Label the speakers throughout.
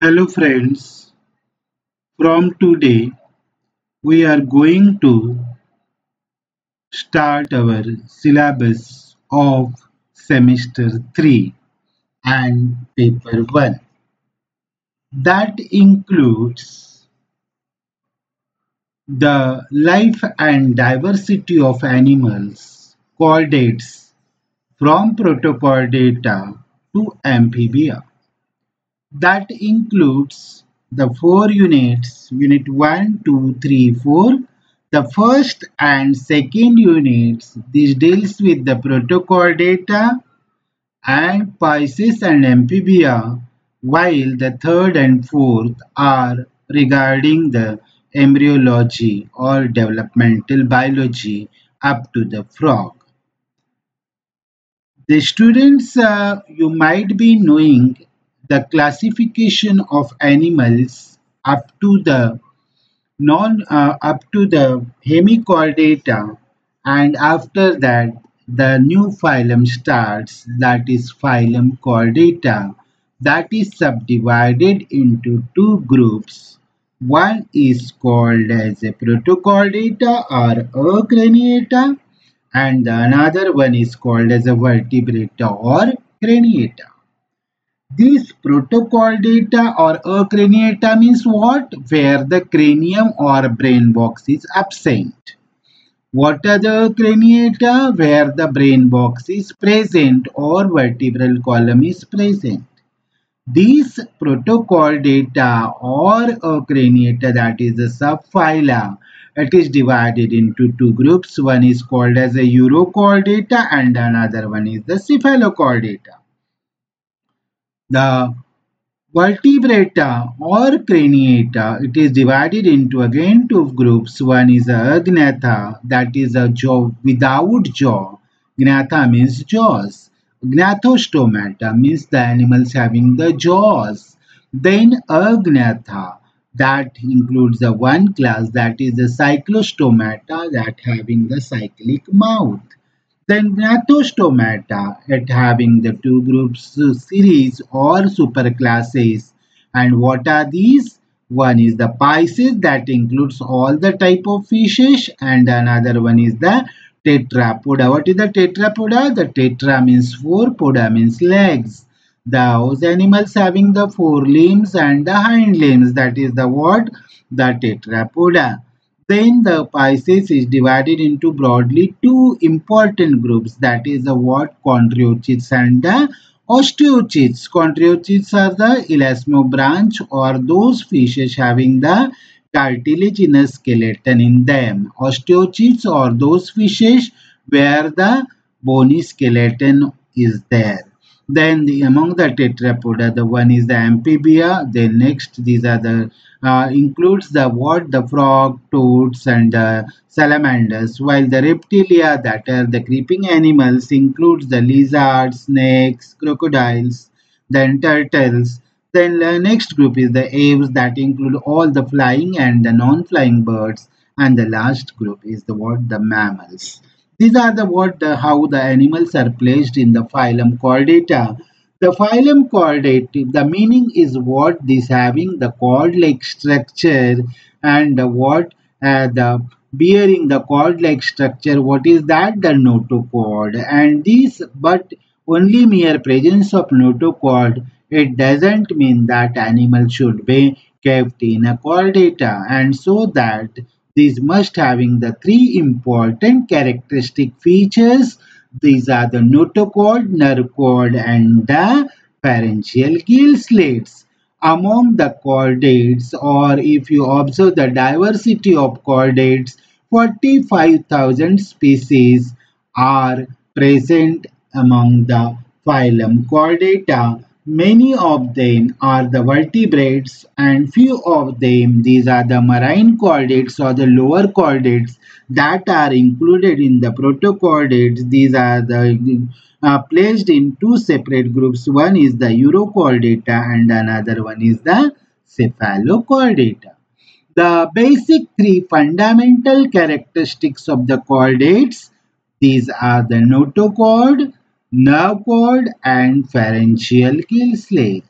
Speaker 1: Hello friends, from today we are going to start our syllabus of semester 3 and paper 1. That includes the life and diversity of animals, chordates from protochordata to amphibia. That includes the four units, unit 1, 2, 3, 4. The first and second units, this deals with the protochordata and Pisces and amphibia, while the third and fourth are regarding the embryology or developmental biology up to the frog. The students, you might be knowing the classification of animals up to the up to the hemichordata, and after that the new phylum starts, that is phylum chordata, that is subdivided into two groups. One is called as a protochordata or acraniata, and the another one is called as a vertebrata or craniata. These protochordata or acraniata means what? Where the cranium or brain box is absent. What are the acraniata? Where the brain box is present or vertebral column is present. These protochordata or acraniata, that is the subphyla, it is divided into two groups. One is called as a urochordata and another one is the cephalochordata. The vertebrata or craniata, it is divided into again two groups. One is a gnatha, that is a jaw without jaw. Gnatha means jaws. Gnathostomata means the animals having the jaws. Then agnatha, that includes the one class, that is the cyclostomata, that having the cyclic mouth. Then Gnathostomata, it having the two groups series or superclasses. And what are these? One is the Pisces, that includes all the type of fishes, and another one is the Tetrapoda. What is the Tetrapoda? The tetra means four, poda means legs. Those animals having the four limbs and the hind limbs, that is the what? The Tetrapoda. Then the Pisces is divided into broadly two important groups, that is the what? Chondriochids and the osteochids. Chondriochids are the elasmobranch or those fishes having the cartilaginous skeleton in them. Osteochids are those fishes where the bony skeleton is there. Then among the tetrapoda, the one is the amphibia. Then next, these are the includes the what? The frog, toads, and salamanders. While the reptilia, that are the creeping animals, includes the lizards, snakes, crocodiles, then turtles. Then the next group is the aves, that include all the flying and the non-flying birds. And the last group is the what? The mammals. These are the what? The how the animals are placed in the phylum Chordata. The phylum Chordate, the meaning is what? This having the cord-like structure, and the what? The bearing the cord-like structure. What is that? The notochord. And this, but only mere presence of notochord, it doesn't mean that animal should be kept in a chordata, and so that these must having the three important characteristic features. These are the notochord, nerve cord, and the pharyngeal gill slits. Among the chordates, or if you observe the diversity of chordates, 45,000 species are present among the phylum Chordata. Many of them are the vertebrates, and few of them, these are the marine chordates or the lower chordates, that are included in the protochordates. These are the placed in two separate groups. One is the urochordata and another one is the cephalochordata. The basic three fundamental characteristics of the chordates, these are the notochord, nerve cord, and pharyngeal gill slit.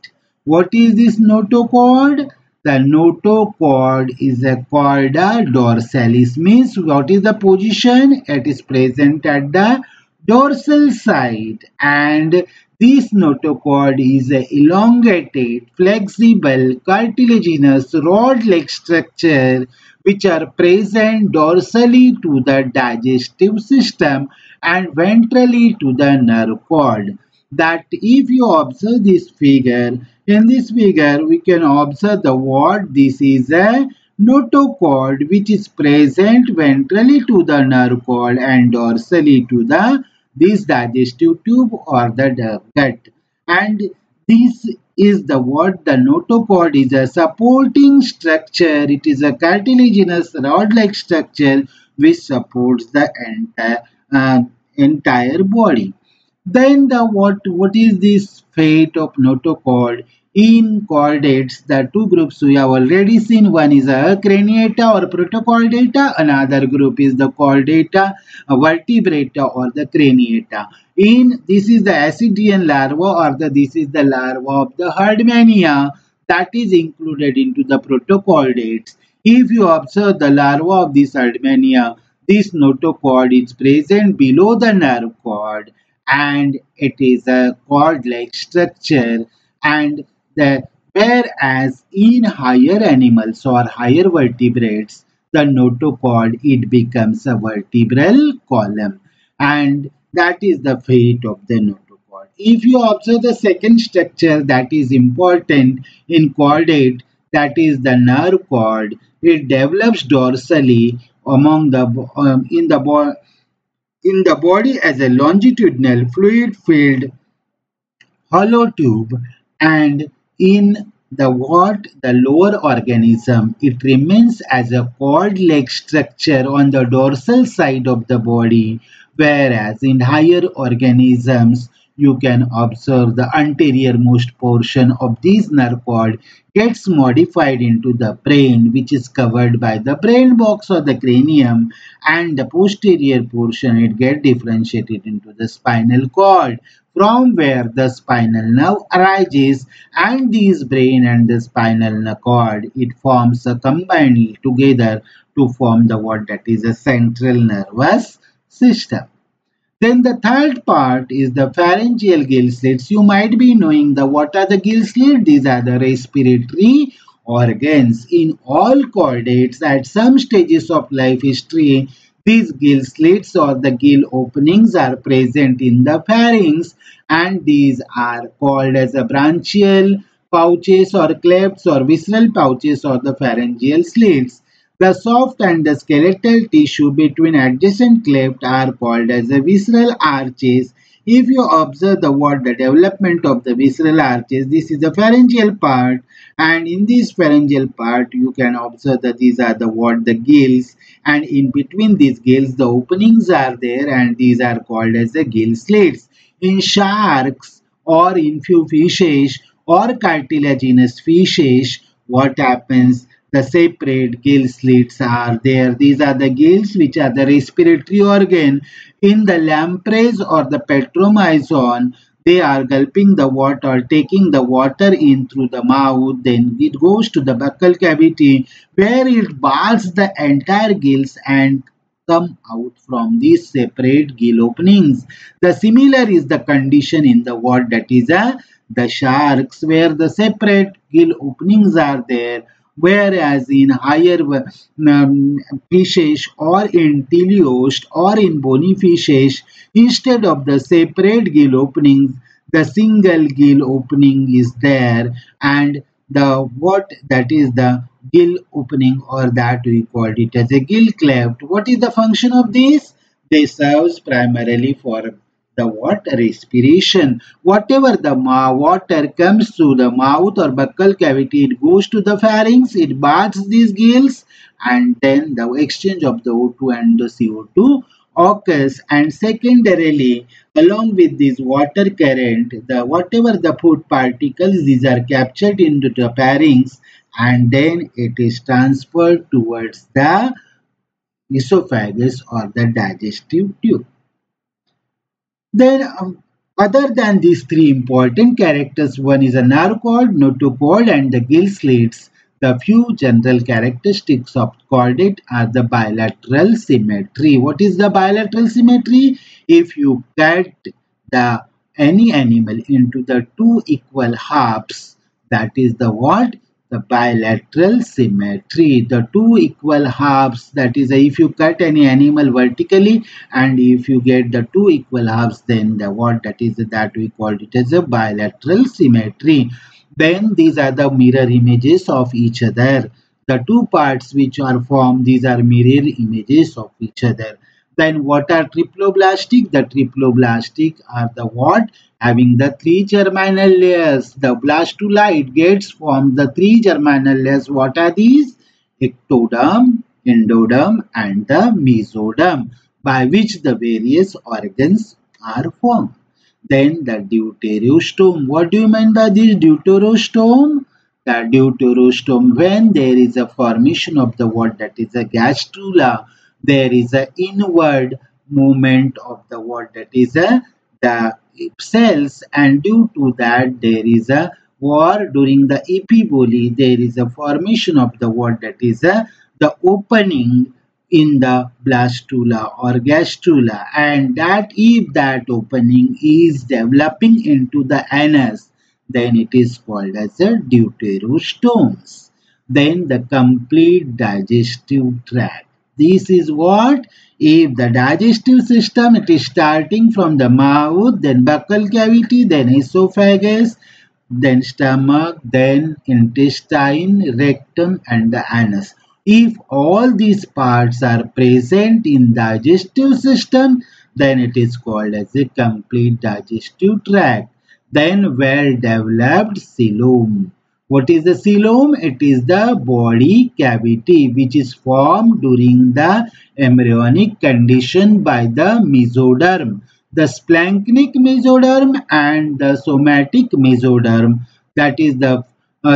Speaker 1: What is this notochord? The notochord is a chorda dorsalis, means what is the position? It is present at the dorsal side, and this notochord is a elongated, flexible, cartilaginous rod-like structure which are present dorsally to the digestive system and ventrally to the nerve cord. That if you observe this figure, in this figure we can observe the what this is a notochord which is present ventrally to the nerve cord and dorsally to the this digestive tube or the gut. And this is the what the notochord is a supporting structure. It is a cartilaginous rod-like structure which supports the entire body. Then the what is this fate of notochord? In chordates, the two groups we have already seen. One is a craniata or protochordata. Another group is the chordata, vertebrata or the craniata. In this is the Ascidian larva or this is the larva of the Herdmania that is included into the protochordates. If you observe the larva of this Herdmania, this notochord is present below the nerve cord and it is a cord-like structure, and the whereas in higher animals or higher vertebrates the notochord it becomes a vertebral column, and that is the fate of the notochord. If you observe the second structure that is important in chordate, that is the nerve cord, it develops dorsally among the in the body as a longitudinal fluid-filled hollow tube, and in the lower organism it remains as a cord-like structure on the dorsal side of the body, whereas in higher organisms you can observe the anterior most portion of this nerve cord gets modified into the brain, which is covered by the brain box or the cranium, and the posterior portion it get differentiated into the spinal cord, from where the spinal nerve arises, and this brain and the spinal cord it forms a combined together to form the what that is a central nervous system. Then the third part is the pharyngeal gill slits. You might be knowing the what are the gill slits. These are the respiratory organs. In all chordates at some stages of life history, these gill slits or the gill openings are present in the pharynx, and these are called as a branchial pouches or clefts or visceral pouches or the pharyngeal slits. The soft and the skeletal tissue between adjacent clefts are called as the visceral arches. If you observe the development of the visceral arches, this is the pharyngeal part, and in this pharyngeal part you can observe that these are the gills, and in between these gills the openings are there, and these are called as the gill slits. In sharks or in few fishes or cartilaginous fishes, what happens? The separate gill slits are there. These are the gills which are the respiratory organ. In the lampreys or the petromyzon, they are gulping the water, taking the water in through the mouth, then it goes to the buccal cavity where it bars the entire gills and come out from these separate gill openings. The similar is the condition in the what that is the sharks, where the separate gill openings are there, whereas in higher fishes or in teleost or in bony fishes, instead of the separate gill openings, the single gill opening is there, and the what that is the gill opening, or that we called it as a gill cleft. What is the function of this? They serves primarily for the what respiration. Whatever the water comes through the mouth or buccal cavity, it goes to the pharynx, it baths these gills, and then the exchange of the O2 and the CO2 occurs, and secondarily along with this water current, the whatever the food particles, these are captured into the pharynx, and then it is transferred towards the esophagus or the digestive tube. Then Other than these three important characters, one is a nerve cord, notochord, and the gill slits. The few general characteristics of chordate are the bilateral symmetry. What is the bilateral symmetry? If you cut the any animal into the two equal halves, that is the what? The bilateral symmetry. The two equal halves, that is, if you cut any animal vertically and if you get the two equal halves, then the what that is that we called it as a bilateral symmetry. Then these are the mirror images of each other. The two parts which are formed, these are mirror images of each other. Then what are triploblastic? The triploblastic are the what? Having the three germinal layers. The blastula, it gets from the three germinal layers. What are these? Ectoderm, endoderm, and the mesoderm, by which the various organs are formed. Then the deuterostome. What do you mean by this deuterostome? The deuterostome, when there is a formation of the what that is a gastrula, there is a inward movement of the what that is a the cells, and due to that there is a war during the epiboly, there is a formation of the what that is a the opening in the blastula or gastrula, and that if that opening is developing into the anus, then it is called as a deuterostomes. Then the complete digestive tract. This is what? If the digestive system, it is starting from the mouth, then buccal cavity, then esophagus, then stomach, then intestine, rectum, and the anus. If all these parts are present in digestive system, then it is called as a complete digestive tract. Then well developed coelom. What is the coelom? It is the body cavity which is formed during the embryonic condition by the mesoderm, the splanchnic mesoderm and the somatic mesoderm. That is the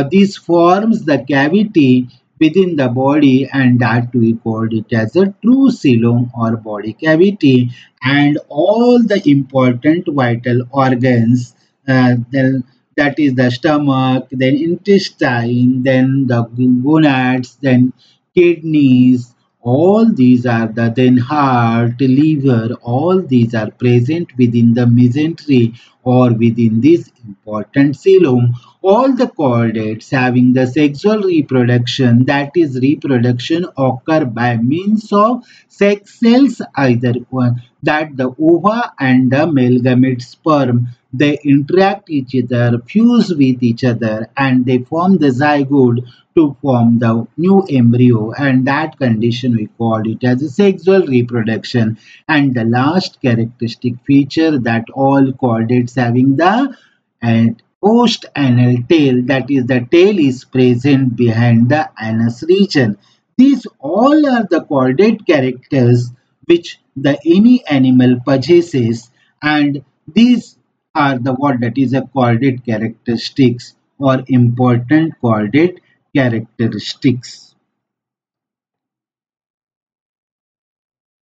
Speaker 1: this forms the cavity within the body, and that we called it as a true coelom or body cavity. And all the important vital organs, that is the stomach, then intestine, then the gonads, then kidneys, all these are the then heart, liver, all these are present within the mesentery or within this important coelom. All the chordates having the sexual reproduction, that is reproduction occur by means of sex cells, either one that the ova and the male gamete sperm, they interact each other, fuse with each other, and they form the zygote to form the new embryo, and that condition we call it as a sexual reproduction. And the last characteristic feature, that all chordates having the and post-anal tail, that is the tail is present behind the anus region. These all are the chordate characters which the any animal possesses, and these are the what that is a chordate characteristics or important chordate characteristics.